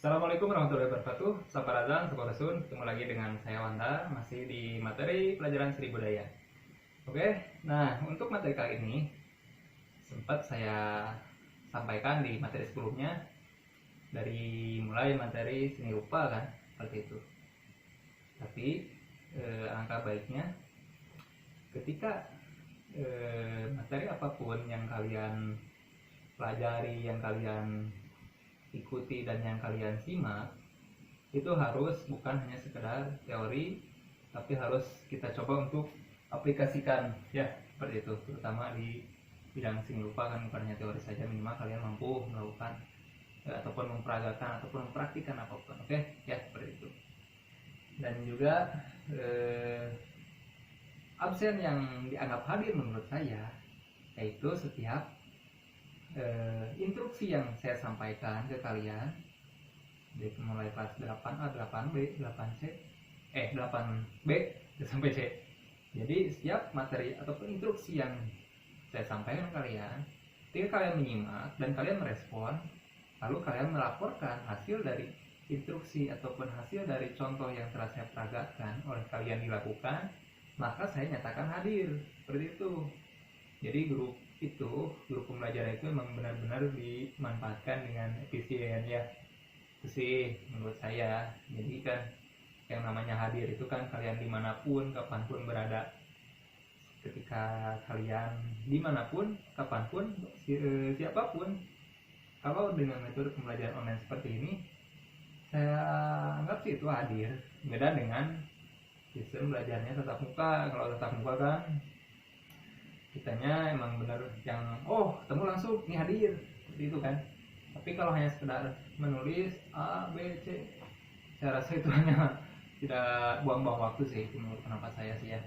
Assalamualaikum warahmatullahi wabarakatuh. Sampurasun, Sampurasun. Ketemu lagi dengan saya Wanda, masih di materi pelajaran Seni Budaya. Oke, nah untuk materi kali ini sempat saya sampaikan di materi sebelumnya, dari mulai materi seni rupa kan, seperti itu. Tapi angka baiknya ketika materi apapun yang kalian pelajari, yang kalian ikuti dan yang kalian simak, itu harus bukan hanya sekedar teori, tapi harus kita coba untuk aplikasikan ya, seperti itu, terutama di bidang seni rupa kan, bukan hanya teori saja, minimal kalian mampu melakukan ataupun memperagakan ataupun mempraktikkan apapun. Oke ya, seperti itu. Dan juga absen yang dianggap hadir menurut saya yaitu setiap instruksi yang saya sampaikan ke kalian dari mulai kelas 8A, 8B, 8C, 8B sampai C. Jadi setiap materi ataupun instruksi yang saya sampaikan ke kalian, ketika kalian menyimak dan kalian merespon, lalu kalian melaporkan hasil dari instruksi ataupun hasil dari contoh yang telah saya peragakan oleh kalian dilakukan, maka saya nyatakan hadir. Seperti itu. Jadi grup pembelajaran itu memang benar-benar dimanfaatkan dengan efisien ya. Itu sih menurut saya. Jadi kan yang namanya hadir itu kan kalian dimanapun, kapanpun berada. Ketika kalian dimanapun, kapanpun, siapapun, kalau dengan metode pembelajaran online seperti ini, saya anggap sih itu hadir. Beda dengan sistem belajarnya tatap muka. Kalau tatap muka kan kitanya emang benar yang ketemu langsung ini hadir, seperti itu kan. Tapi kalau hanya sekedar menulis A, B, C, saya rasa itu hanya tidak buang-buang waktu sih, menurut pendapat saya sih ya.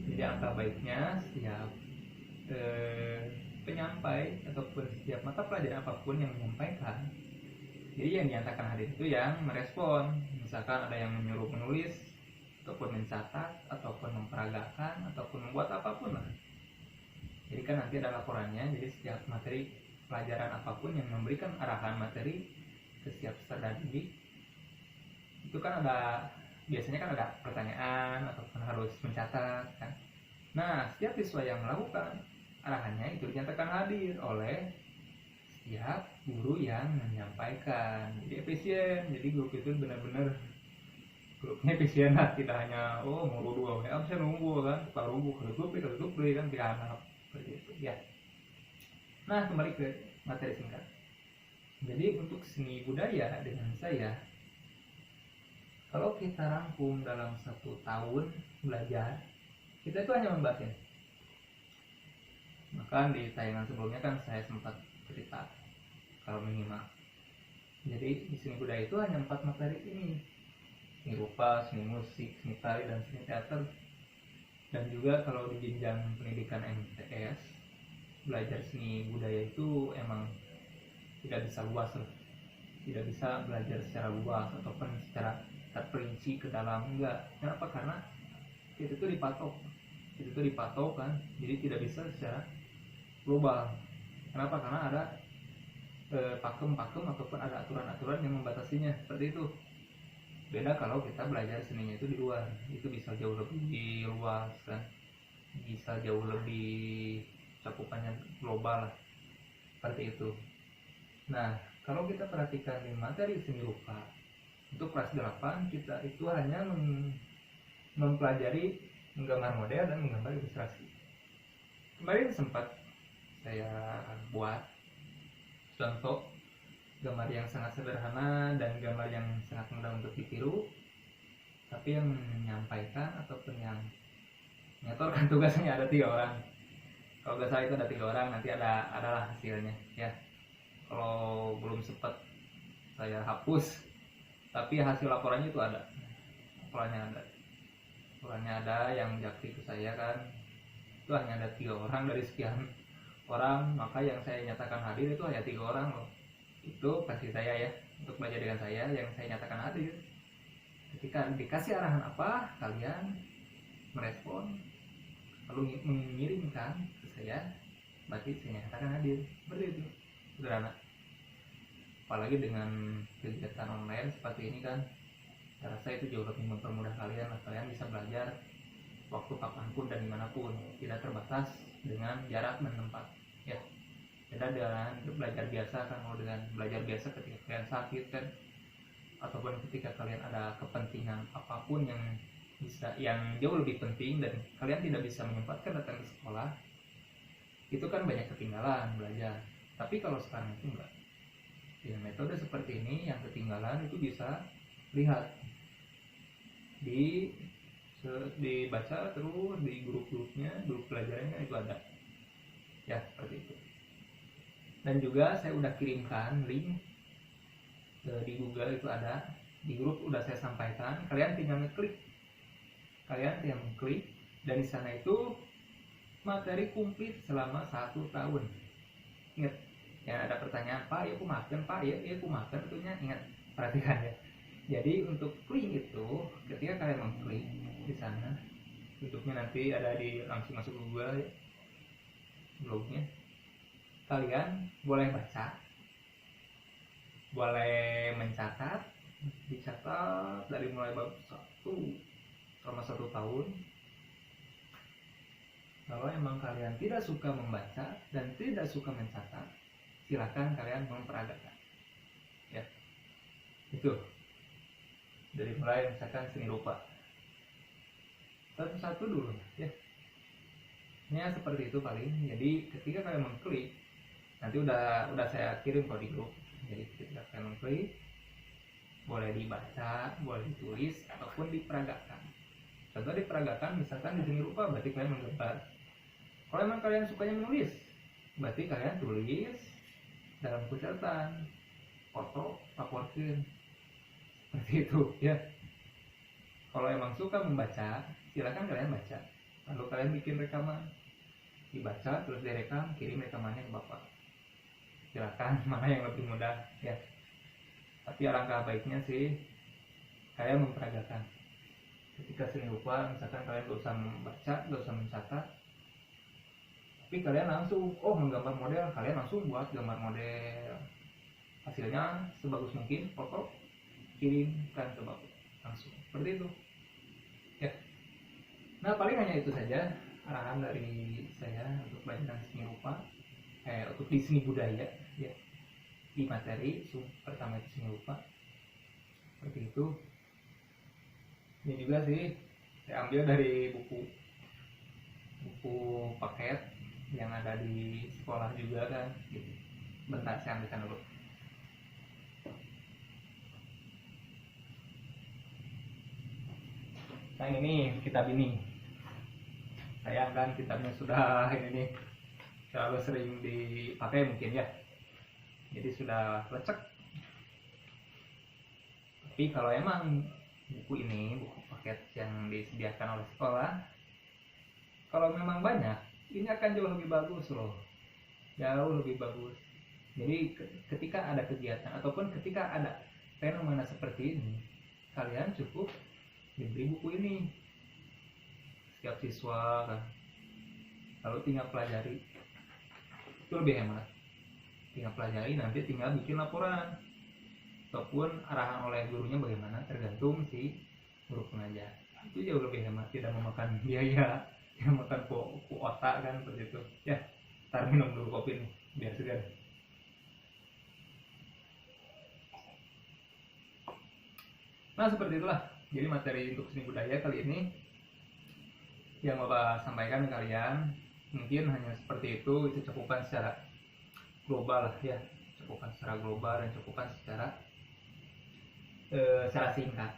Jadi angka baiknya setiap penyampai ataupun setiap mata pelajaran apapun yang menyampaikan, jadi yang dinyatakan hadir itu yang merespon. Misalkan ada yang menyuruh menulis ataupun mencatat ataupun memperagakan ataupun membuat apapun lah. Jadi kan nanti ada laporannya. Jadi setiap materi pelajaran apapun yang memberikan arahan materi ke setiap peserta didik, itu kan biasanya kan ada pertanyaan ataupun harus mencatat kan. Nah, setiap siswa yang melakukan arahannya itu dinyatakan hadir oleh setiap guru yang menyampaikan. Jadi efisien. Jadi grup itu benar-benar grupnya efisien lah, tidak hanya mau dua absen nunggu kan, parugu grup kan tidak anak seperti itu ya. Nah, kembali ke materi singkat. Jadi untuk seni budaya dengan saya, kalau kita rangkum dalam 1 tahun belajar, kita itu hanya membahasnya. Maka di tayangan sebelumnya kan saya sempat cerita kalau menyimak. Jadi di seni budaya itu hanya 4 materi ini: seni rupa, seni musik, seni tari, dan seni teater. Dan juga kalau di jenjang pendidikan MTS, belajar seni budaya itu emang tidak bisa luas loh. Tidak bisa belajar secara luas ataupun secara terperinci ke dalam, enggak. Kenapa? Karena itu tuh dipatok kan, jadi tidak bisa secara global. Kenapa? Karena ada pakem ataupun ada aturan-aturan yang membatasinya, seperti itu. Beda kalau kita belajar seninya itu di luar, itu bisa jauh lebih luas kan, bisa jauh lebih cakupannya global lah, seperti itu. Nah, kalau kita perhatikan di materi seni rupa untuk kelas 8, kita itu hanya mempelajari menggambar model dan menggambar ilustrasi. Kemarin sempat saya buat contoh gambar yang sangat sederhana dan gambar yang sangat mudah untuk ditiru, tapi yang menyampaikan ataupun yang menyetorkan tugasnya ada 3 orang. Kalau nggak salah itu ada 3 orang, nanti adalah hasilnya ya. Kalau belum sempat saya hapus, tapi hasil laporannya itu ada. Laporannya ada yang jakti ke saya kan, itu hanya ada 3 orang dari sekian orang, maka yang saya nyatakan hadir itu hanya 3 orang loh. Itu versi saya ya, untuk belajar dengan saya yang saya nyatakan hadir. Ketika dikasih arahan apa, kalian merespon lalu mengirimkan ke saya, berarti saya nyatakan hadir. Seperti itu, sederhana. apalagi dengan kegiatan online seperti ini kan, saya rasa itu jauh lebih mempermudah kalian. Kalian bisa belajar waktu kapanpun dan dimanapun, tidak terbatas dengan jarak dan tempat ya. Beda dengan belajar biasa kan, kalau dengan belajar biasa ketika kalian sakit kan, ataupun ketika kalian ada kepentingan apapun yang jauh lebih penting dan kalian tidak bisa menyempatkan datang ke sekolah, itu kan banyak ketinggalan belajar. Tapi kalau sekarang itu enggak, dengan metode seperti ini yang ketinggalan itu bisa lihat dibaca terus di grup-grupnya, grup pelajarannya itu ada ya, seperti itu. Dan juga saya udah kirimkan link di Google, itu ada di grup, udah saya sampaikan. Kalian tinggal ngeklik, dan di sana itu materi komplit selama 1 tahun. Ingat, yang ada pertanyaan, Pak, ya aku makan, Pak, ya aku makan, tentunya ingat, perhatikan ya. Jadi untuk link itu, ketika kalian mengklik di sana, bentuknya nanti ada langsung masuk ke Google ya, blognya. Kalian boleh baca, boleh mencatat, dicatat dari mulai bab 1 selama 1 tahun. Kalau emang kalian tidak suka membaca dan tidak suka mencatat, silakan kalian memperagakan ya. Itu dari mulai misalkan seni rupa satu-satu dulu ya. Ini seperti itu paling. Jadi ketika kalian mengklik, nanti udah saya kirim kok di grup. Jadi ketika kalian mengklik, boleh dibaca, boleh ditulis, ataupun diperagakan. Contoh diperagakan, misalkan di seni rupa berarti kalian menggambar. Kalau emang kalian sukanya menulis, berarti kalian tulis dalam catatan, foto, laporkan, seperti itu ya. Kalau emang suka membaca, silakan kalian baca, lalu kalian bikin rekaman, dibaca terus direkam, kirim rekamannya ke bapak. Silakan, mana yang lebih mudah ya. Tapi alangkah baiknya sih kalian memperagakan. Ketika seni rupa, misalkan kalian gak usah membaca, gak usah mencatat, tapi kalian langsung menggambar model, kalian langsung buat gambar model, hasilnya sebagus mungkin, foto, kirimkan ke bapak langsung, seperti itu ya. Nah paling hanya itu saja arahan dari saya untuk pelajaran seni rupa, untuk di seni budaya ya, di materi pertama itu seni rupa, seperti itu. Ini juga sih saya ambil dari buku paket yang ada di sekolah juga kan gitu. Bentar saya ambilkan dulu. Nah ini kitab ini, sayang kan kitabnya sudah ini nih, terlalu sering dipakai mungkin ya, jadi sudah lecek. Tapi kalau emang buku paket yang disediakan oleh sekolah, kalau memang banyak, ini akan jauh lebih bagus loh, jauh lebih bagus. Jadi ketika ada kegiatan ataupun ketika ada fenomena seperti ini, kalian cukup diberi buku ini setiap siswa kan, lalu tinggal pelajari, itu lebih hemat. Tinggal pelajari, nanti tinggal bikin laporan ataupun arahan oleh gurunya bagaimana, tergantung si guru pengajar. Itu jauh lebih hemat, tidak memakan biaya, tidak memakan kuota kan, seperti itu ya. Ntar minum dulu kopi nih biar segar. Nah seperti itulah jadi materi untuk seni budaya kali ini yang Bapak sampaikan ke kalian. Mungkin hanya seperti itu cakupan secara global ya, cakupan secara global dan cakupan secara singkat.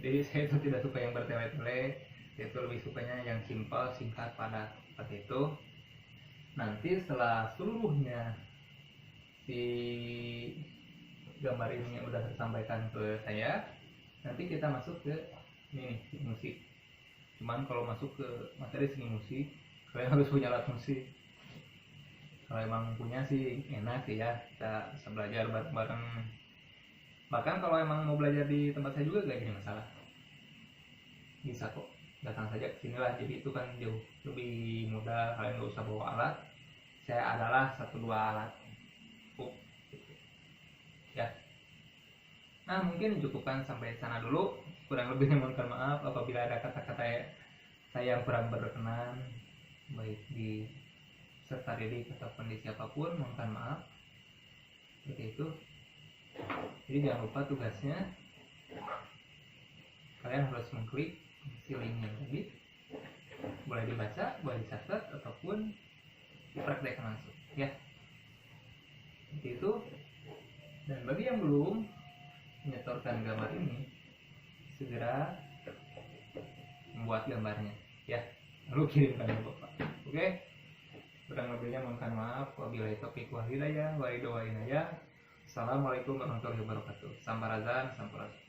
Jadi saya itu tidak suka yang bertele-tele, saya itu lebih sukanya yang simpel, singkat, padat, seperti itu. Nanti setelah seluruhnya si gambar ini udah tersampaikan ke saya, nanti kita masuk ke ini seni musik. Cuman kalau masuk ke materi seni musik, kalian harus punya alat musik. Kalau emang punya sih enak sih ya, kita bisa belajar bareng-bareng. Bahkan kalau emang mau belajar di tempat saya juga gak jadi masalah, bisa kok, datang saja ke sini lah. Jadi itu kan jauh lebih mudah, kalian gak usah bawa alat, saya adalah 1-2 alat. ya. Nah, mungkin cukupkan sampai sana dulu. Kurang lebihnya mohon maaf apabila ada kata-kata saya yang kurang berkenan, baik di serta didik ataupun di siapapun, mohon maaf. Seperti itu. Jadi jangan lupa tugasnya, kalian harus mengklik si linknya tadi. Boleh dibaca, boleh dicatat, ataupun dipraktekkan langsung, ya. Seperti itu. Dan bagi yang belum menyetorkan gambar ini, segera membuat gambarnya, ya, lalu kirimkan ke Bapak. Oke. Kurang lebihnya mohon maaf. Wabillahi taufiq wal hidayah. Wa ridwan ya. Assalamualaikum warahmatullahi wabarakatuh. Sampurasun, sampurasun.